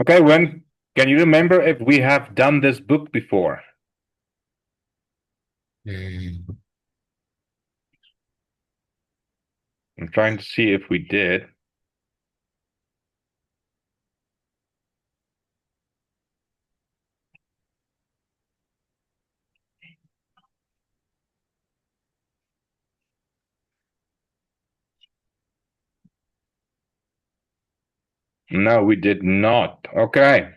Okay, when can you remember if we have done this book before? I'm trying to see if we did. No, we did not. Okay.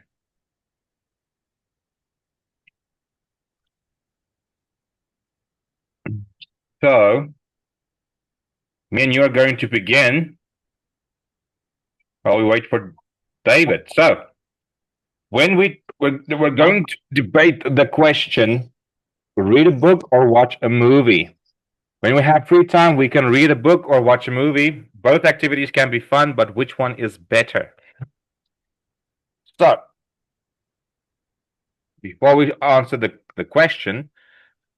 So, me and you are going to begin while we wait for David. So, when we're going to debate the question, read a book or watch a movie. When we have free time, we can read a book or watch a movie. Both activities can be fun, but which one is better? So, before we answer the question,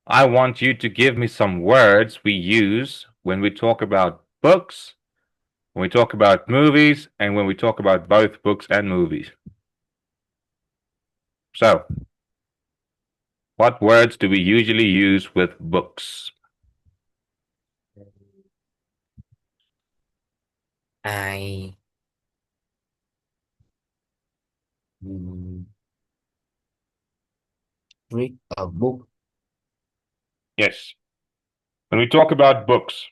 I want you to give me some words we use when we talk about books, when we talk about movies, and when we talk about both books and movies. So, what words do we usually use with books? I mm, read a book Yes. When we talk about books,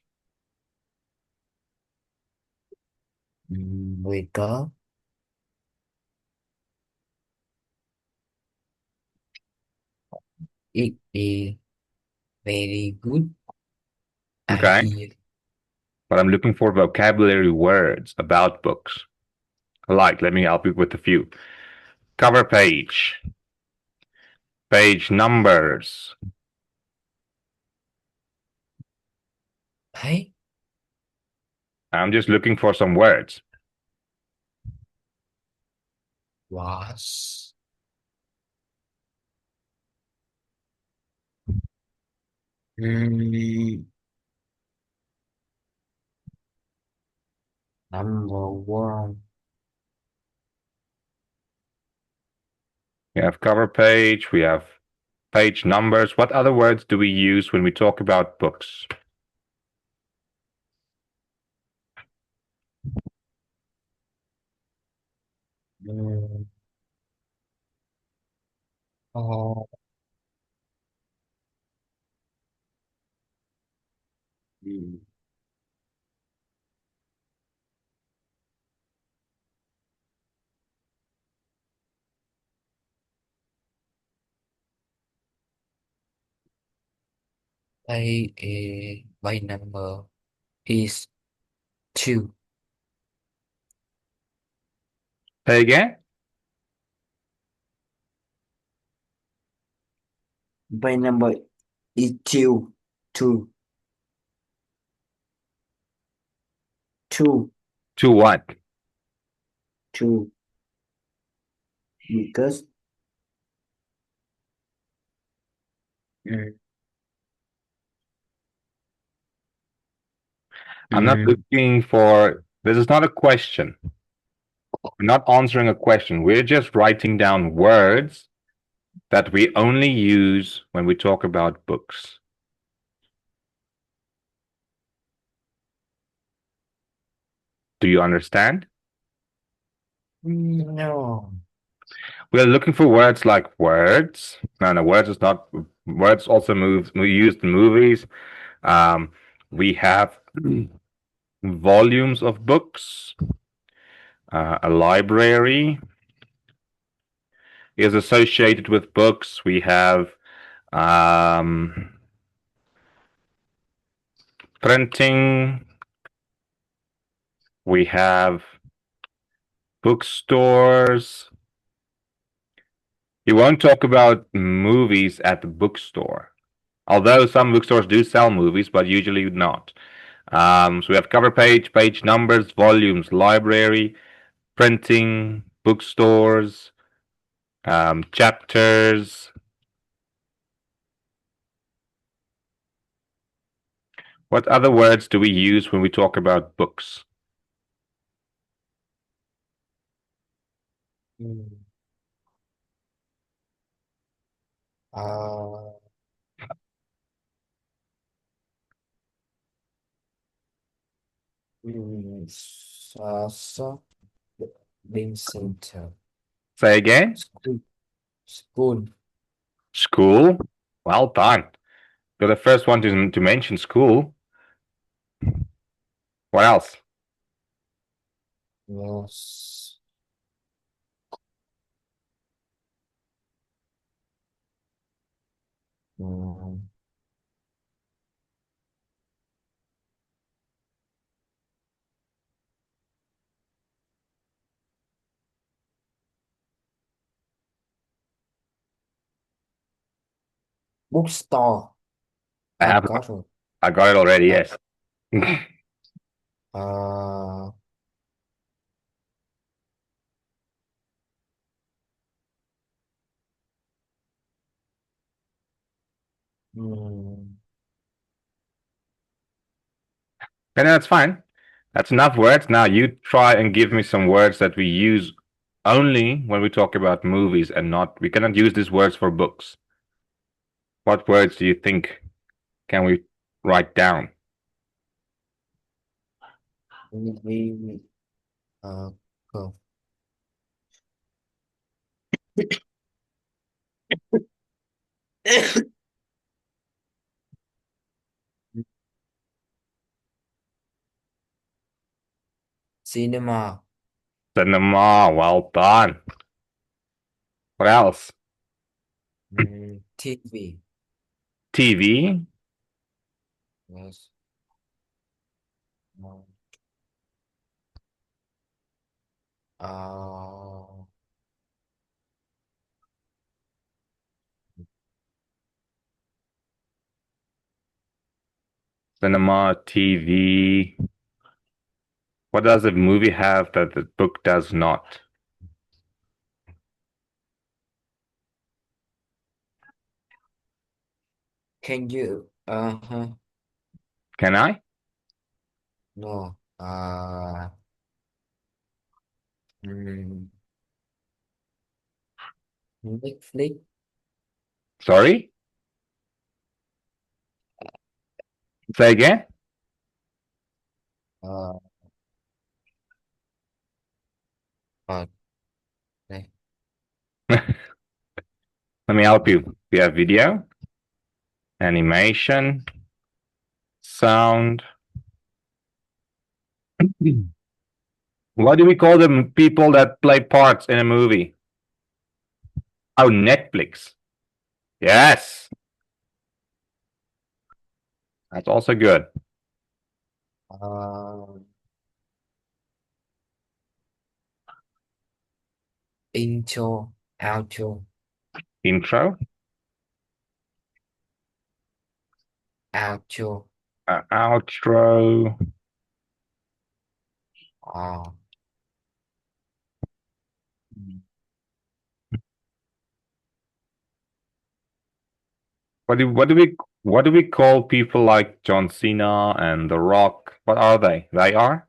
with có it is very good. I okay? hear But I'm looking for vocabulary words about books. Like, let me help you with a few. Cover page, page numbers. thấy I'm just looking for some words. was mm, number one. We have cover page, we have page numbers. What other words do we use when we talk about books? Mm, oh, mm, by number is two. Say again? By number is two. Two. Two. To what? Two. Because mm, I'm not mm, looking for, this is not a question. We're not answering a question. We're just writing down words that we only use when we talk about books. Do you understand? no. We're looking for words like words. No, words is not. Words also moves. We used in movies. Um, we have volumes of books. A library is associated with books. We have printing. We have bookstores. You won't talk about movies at the bookstore, although some bookstores do sell movies, but usually not. So we have cover page, page numbers, volumes, library, printing, bookstores, chapters. What other words do we use when we talk about books? Mm. Uh, so, being center. Say again. School. School. School. Well done. You're the first one to mention school. What else? Yes. Mm. Bookstore. I I have. got it. I got it already. Uh, Yes. uh, mm, And that's fine. That's enough words. Now you try and give me some words that we use only when we talk about movies and not. We cannot use these words for books. What words do you think can we write down? we, go. Cinema. Cinema. Well done. What else? TV. TV. Yes. Um, Uh, Cinema. TV. What does a movie have that the book does not? can you? Can I? No. Mm, Netflix. Sorry? Say again? Uh, uh, eh, Let me help you. We have video, animation, sound. What do we call the people that play parts in a movie? Oh, Netflix. Yes, that's also good. uh, intro, outro, Intro, outro. outro. Uh, mm, What do we call people like John Cena and The Rock? What are they? They are.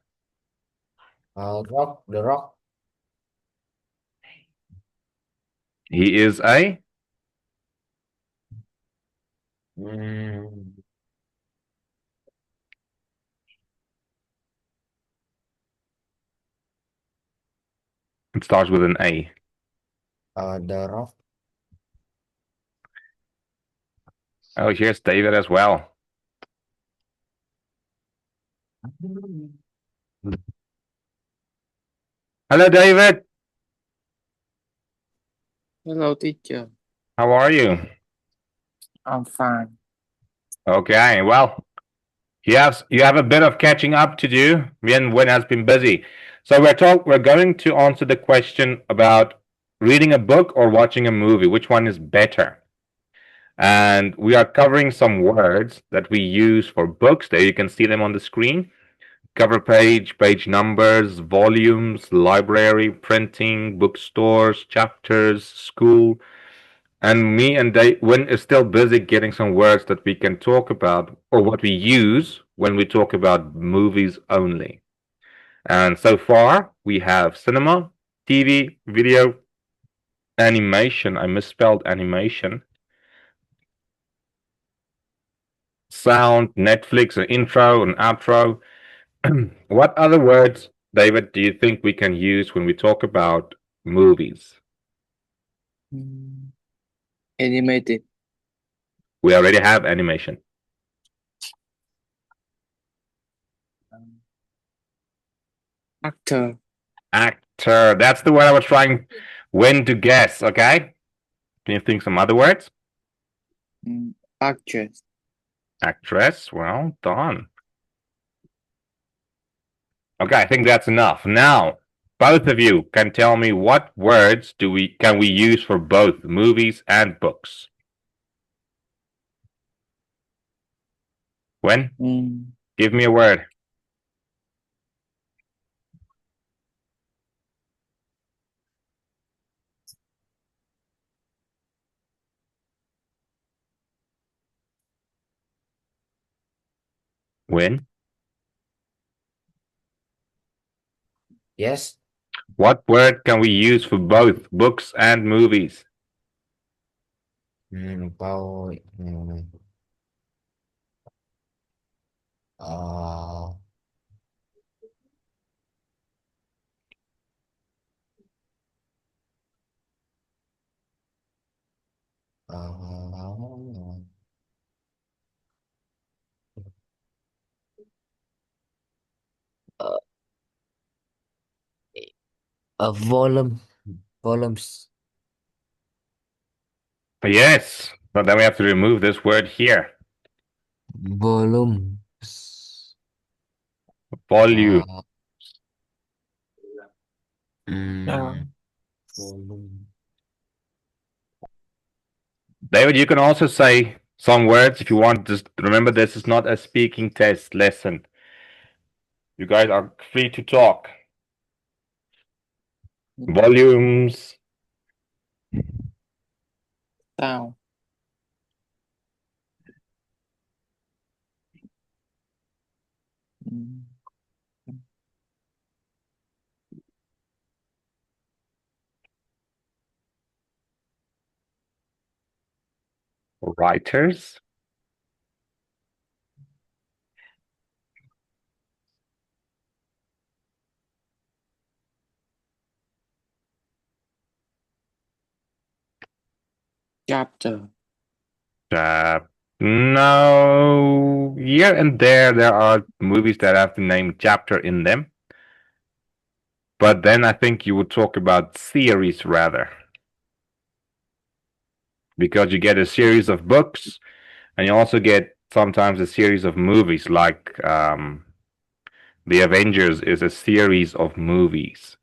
rock, the rock. He is a. Mm, It starts with an A. the rock. Oh, here's David as well. Hello, David. Hello, teacher. How are you? I'm fine. Okay, well, you have a bit of catching up to do. Wen has been busy. So we're going to answer the question about reading a book or watching a movie. Which one is better? And we are covering some words that we use for books. There you can see them on the screen. Cover page, page numbers, volumes, library, printing, bookstores, chapters, school. And me and Win is still busy getting some words that we can talk about or what we use when we talk about movies only. And so far, we have cinema, TV, video, animation. I misspelled animation. Sound, Netflix, an intro, an outro. What other words, David, do you think we can use when we talk about movies? Animated. We already have animation. Actor. Actor. That's the word I was trying when to guess, okay? Can you think some other words? Actress. Actress. Well done. Okay, I think that's enough. Now, both of you can tell me what words can we use for both movies and books? When? Give me a word. When? Yes. What word can we use for both books and movies? Bao uh, uh, volumes. Yes, but then we have to remove this word here. Volumes. Volume. Volume. David, you can also say some words if you want. Just remember, this is not a speaking test lesson. You guys are free to talk. Volumes. Sound. Writers. Chapter. No, here and there are movies that have the name chapter in them. But then I think you would talk about series rather. Because you get a series of books and you also get sometimes a series of movies, like The Avengers is a series of movies.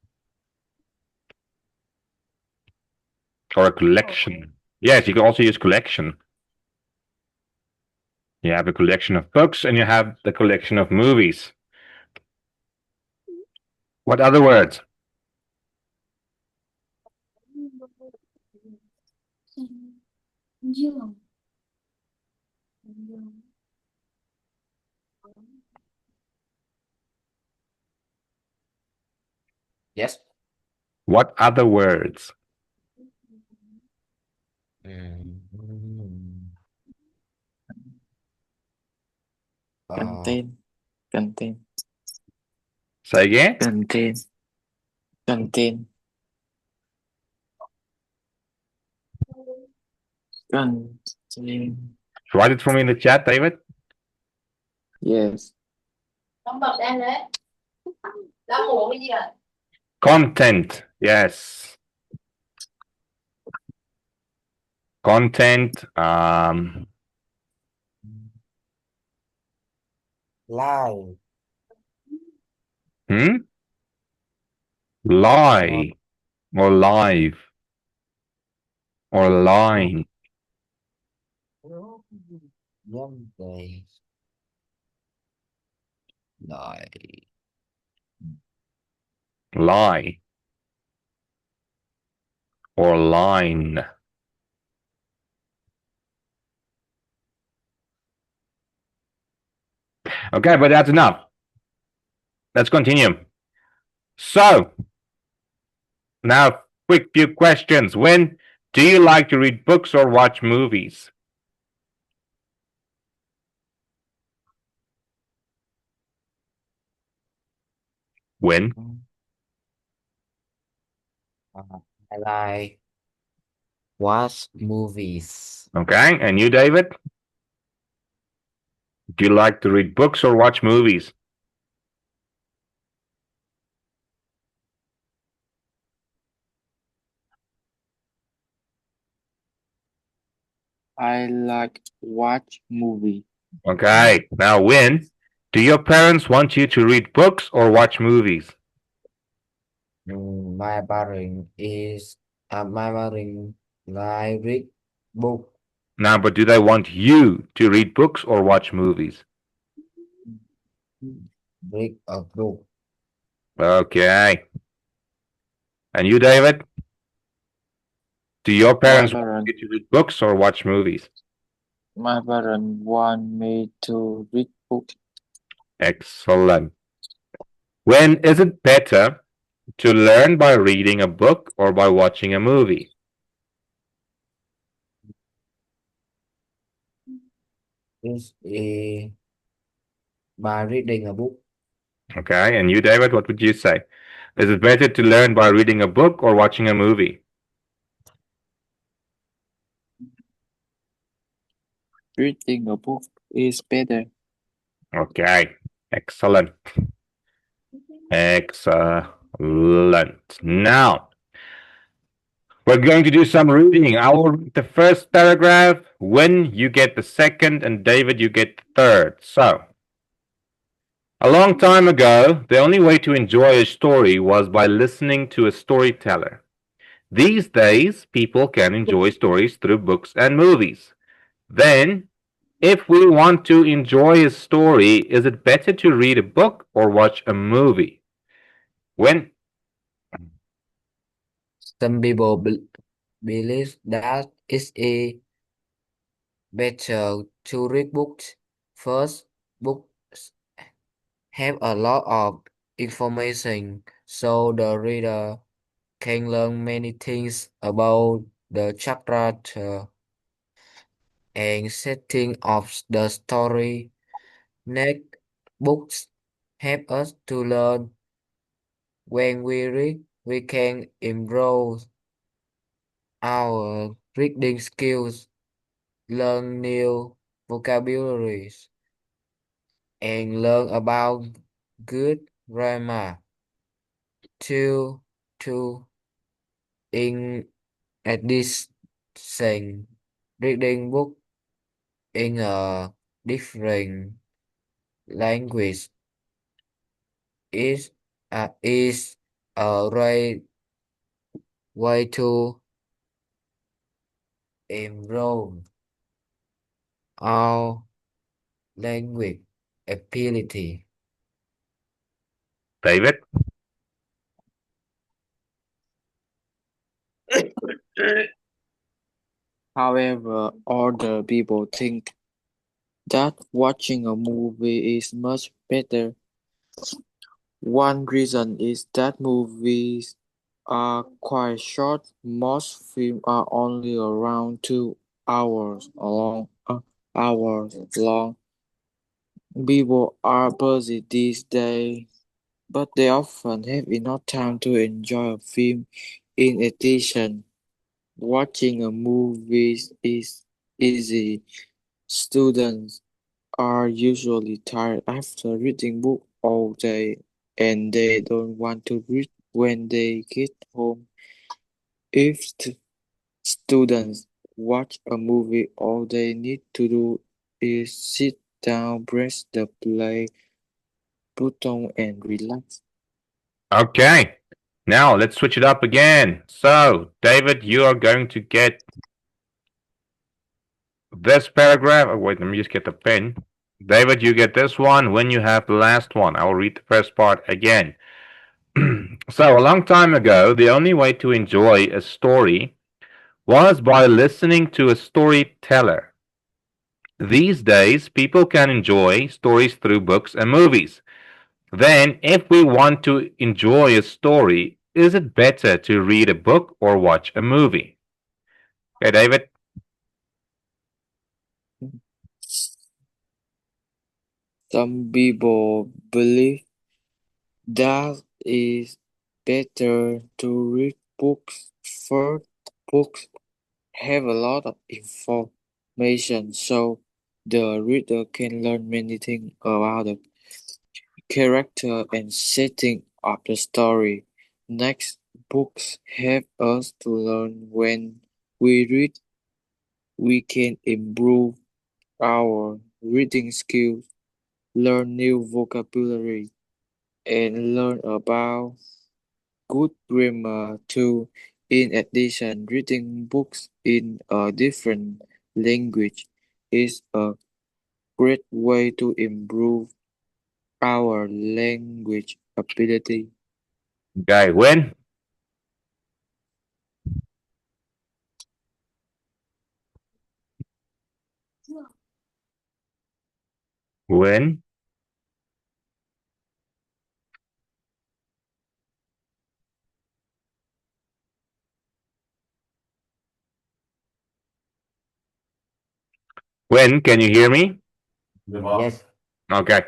Or a collection. Yes, you can also use collection. You have a collection of books and you have the collection of movies. What other words? Yes. What other words? Contain. Contain. Say again? Contain. Contain. Contain. Write it for me in the chat, David. Yes. Content. Yes. Content. Lie. Lie. Or live. Or line. Young day. Lie. Lie. Or line. Okay, but that's enough. Let's continue. So, now, quick few questions. When do you like to read books or watch movies? When? I like watch movies. Okay, and you, David? Do you like to read books or watch movies? I like watch movie. Okay, now when do your parents want you to read books or watch movies? My parent is my parent like read book, Now, but do they want you to read books or watch movies? read a book. Okay. And you, David? Do your My parents want parent, you to read books or watch movies? my parent want me to read book. Excellent. When is it better to learn by reading a book or by watching a movie? Is a by reading a book. Okay, and you, David, what would you say? Is it better to learn by reading a book or watching a movie? Reading a book is better. Okay, excellent. Excellent. Now, we're going to do some reading. I will read the first paragraph. When you get the second, and David, you get the third. So, a long time ago, the only way to enjoy a story was by listening to a storyteller. These days, people can enjoy stories through books and movies. Then, if we want to enjoy a story, is it better to read a book or watch a movie? When Some people believe that it's a better to read books first. Books have a lot of information, so the reader can learn many things about the chapter and setting of the story. Next, books help us to learn. When we read, we can improve our reading skills, learn new vocabularies, and learn about good grammar. To in addition, reading book in a different language is is a right way to improve our language ability. David? However, other people think that watching a movie is much better. One reason is that movies are quite short. Most films are only around 2 hours long. Hours long. People are busy these days, but they often have enough time to enjoy a film. In addition, watching a movie is easy. Students are usually tired after reading book all day and they don't want to read when they get home. If students watch a movie, all they need to do is sit down, press the play button and relax. Okay. Now let's switch it up again. So, David, you are going to get this paragraph. Oh, wait, let me just get the pen. David, you get this one when you have the last one. I will read the first part again. So, a long time ago, the only way to enjoy a story was by listening to a storyteller. these days people can enjoy stories through books and movies. Then, if we want to enjoy a story, is it better to read a book or watch a movie? Okay, David? Some people believe that it's better to read books first. Books have a lot of information, so the reader can learn many things about the character and setting of the story. Next, books help us to learn. When we read, we can improve our reading skills, learn new vocabulary, and learn about good grammar too. In addition, reading books in a different language is a great way to improve our language ability. Okay, when? When? When? Can you hear me? Yes. Okay.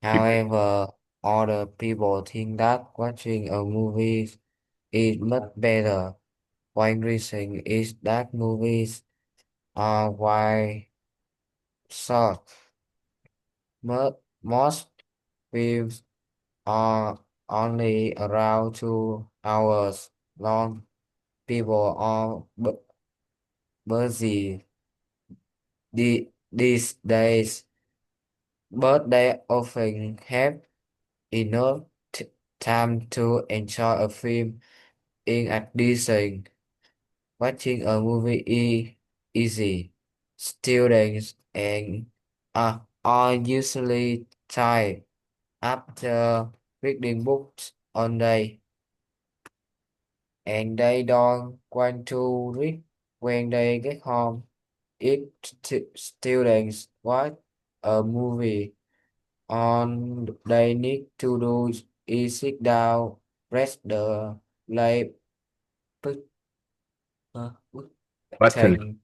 However, other people think that watching a movie is much better. One reason is that movies are wide short. Most films are only around 2 hours long. People are busy these days, but they often have enough time to enjoy a film. In addition, watching a movie is easy. Students and are usually tired after reading books all day, and they don't want to read when they get home. If students watch a movie, all they need to do is sit down, press the play Button. button,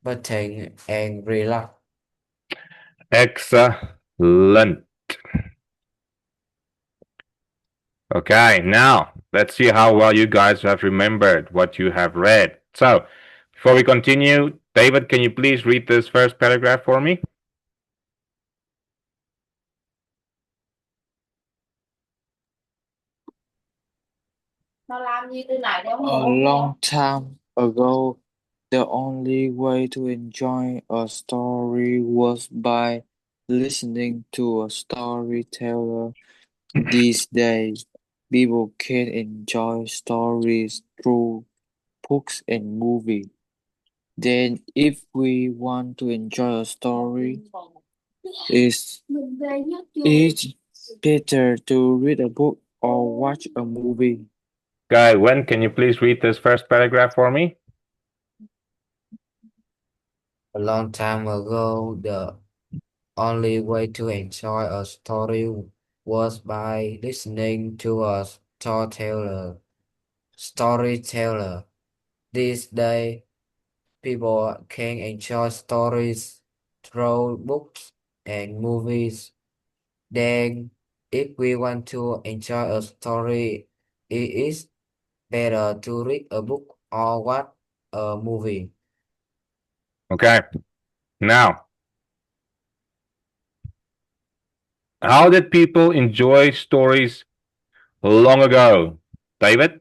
button, and relax. Excellent. Okay, now let's see how well you guys have remembered what you have read. So, before we continue, David, can you please read this first paragraph for me? A long time ago, the only way to enjoy a story was by listening to a storyteller. These days, people can enjoy stories through books and movies. Then, if we want to enjoy a story, it's better to read a book or watch a movie. Guy, when can you please read this first paragraph for me? A long time ago, the only way to enjoy a story was by listening to a storyteller. These days, people can enjoy stories through books and movies. Then, if we want to enjoy a story, it is better to read a book or watch a movie. Okay, now, how did people enjoy stories long ago? David?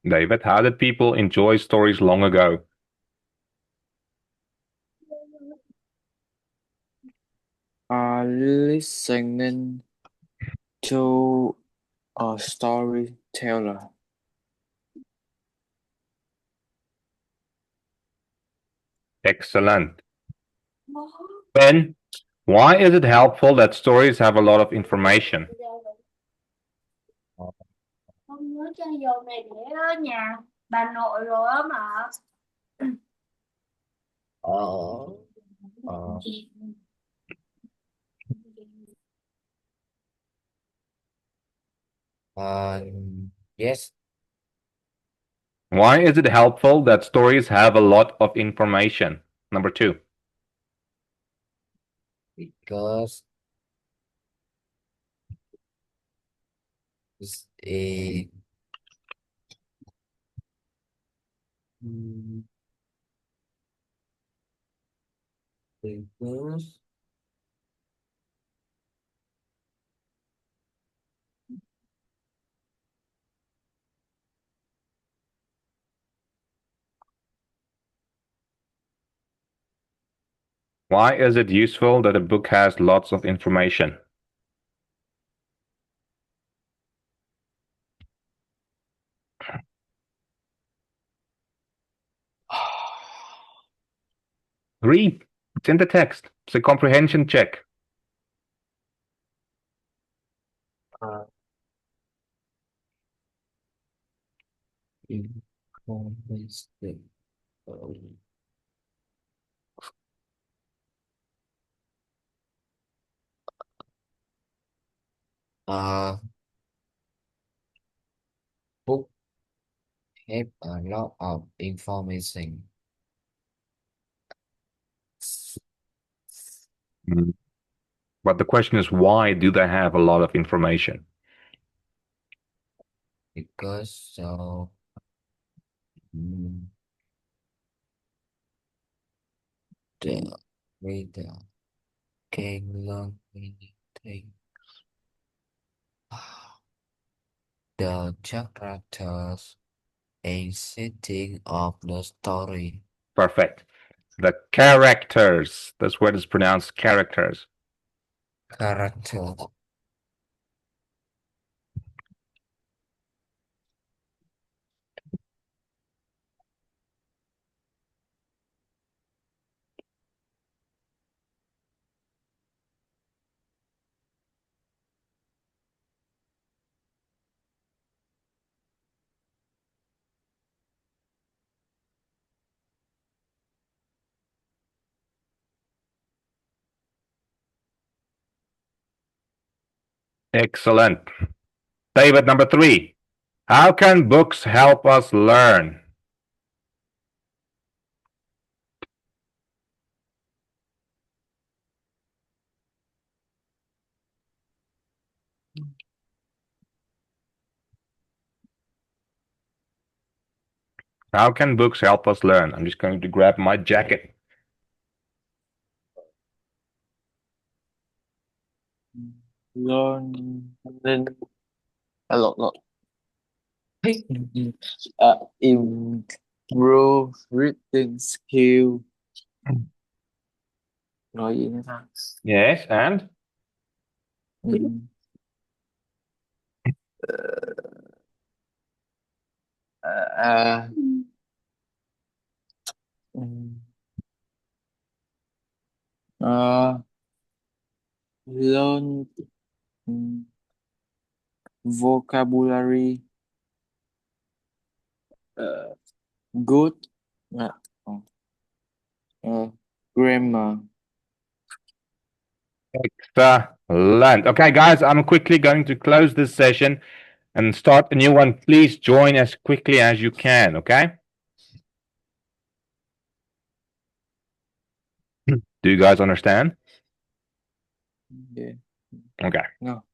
David, how did people enjoy stories long ago? Listening to a storyteller. Excellent. Ben? Why is it helpful that stories have a lot of information? Con nhớ chai dầu này để ở nhà bà nội rồi á mà. Uh, yes, Why is it helpful that stories have a lot of information? Number 2. because it's a because Why is it useful that a book has lots of information? Read. It's in the text. It's a comprehension check. information. Book have a lot of information. But the question is, why do they have a lot of information? Because so the reader can learn many things. The characters and setting of the story. Perfect. The characters. This word is pronounced characters. Character. Excellent. David, number 3. How can books help us learn? How can books help us learn? I'm just going to grab my jacket. Learn a lot. Hey, Improve reading skill. Nói gì nữa ta? Yes, and? Ừm, à, ừm, à, learn vocabulary, good grammar. Excellent. Okay, guys, I'm quickly going to close this session and start a new one. Please join as quickly as you can, okay? Do you guys understand? Yeah. Okay. No.